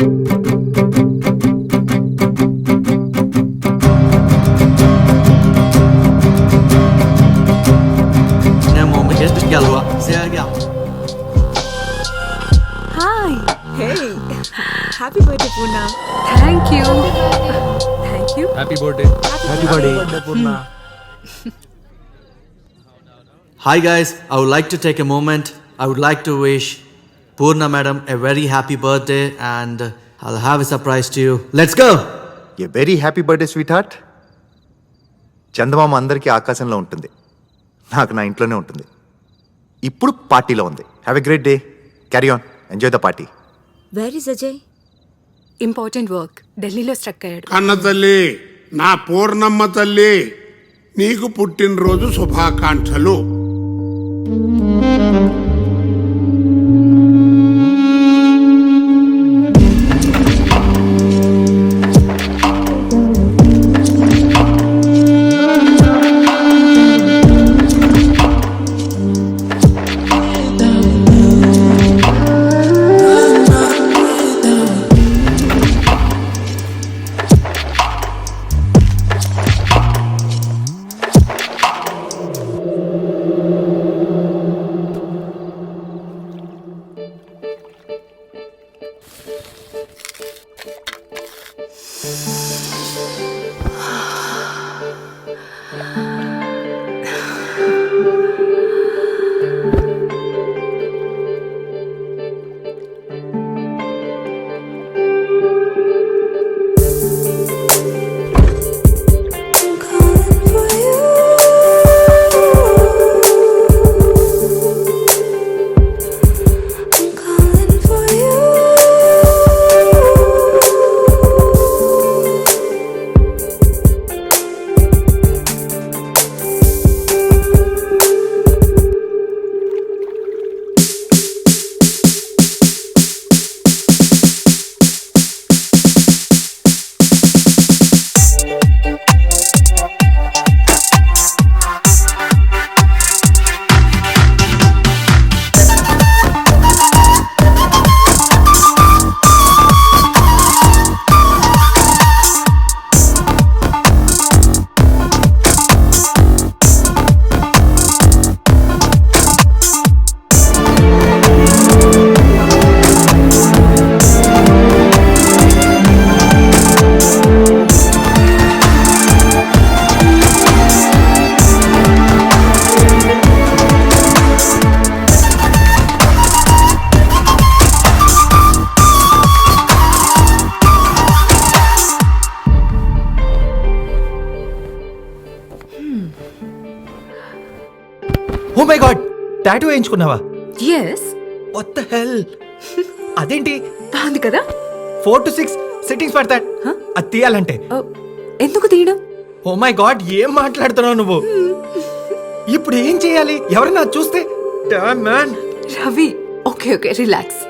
Hi hey happy birthday Purna. Thank you. Thank you. Happy birthday. Happy birthday Purna. Hi guys, I would like to take a moment. I would like to wish Purna madam a very happy birthday and I'll have a surprise to you. Let's go! A very happy birthday sweetheart. చందమామ అందరికీ ఆకాశంలో ఉంటుంది, నాకు నా ఇంట్లోనే ఉంటుంది. ఇప్పుడు పార్టీలో ఉంది. Have a great day. Carry on, enjoy the party. Where is Ajay? Important work, ఢిల్లీలో స్ట్రక్ అయ్యాడు. అన్న తల్లి, నా పూర్ణమ్మ తల్లి, నీకు పుట్టినరోజు శుభాకాంక్షలు. ఓ మై గాడ్, టాటూ వేయించుకున్నావా? ఎస్. What the hell? అదేంటి బాగుంది కదా? 4 to 6 సిట్టింగ్స్ పడతాయి అది తీయాలంటే. ఎందుకు తీయడం? ఓ మై గాడ్, ఏం మాట్లాడుతున్నావు నువ్వు? ఇప్పుడు ఏం చేయాలి? ఎవరైనా చూస్తే? Damn man. Ravi, okay okay, relax.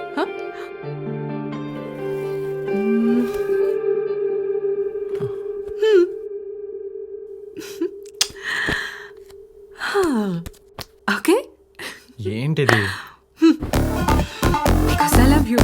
Okay. ఏంటిది? Because I love you.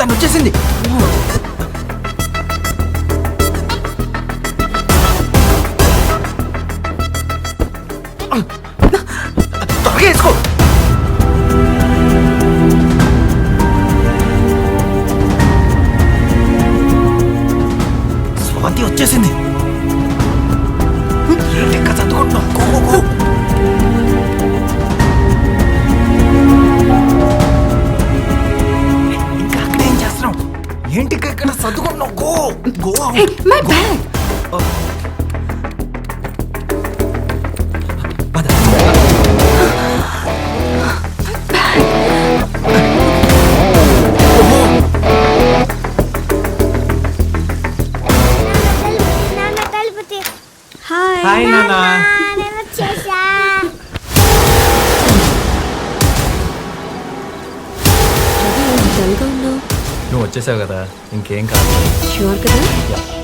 తను వచ్చేసింది. త్వరగా వేసుకో. స్వాతి వచ్చేసింది. ఇంకా చదువుకుంటున్నాం. ఏంటి ఇక్కడ చదువుకుంటున్నావు? Go go. My bag. పద. నువ్వు వచ్చేసావు కదా ఇంకేం కాదు షూర్ కదా Yeah.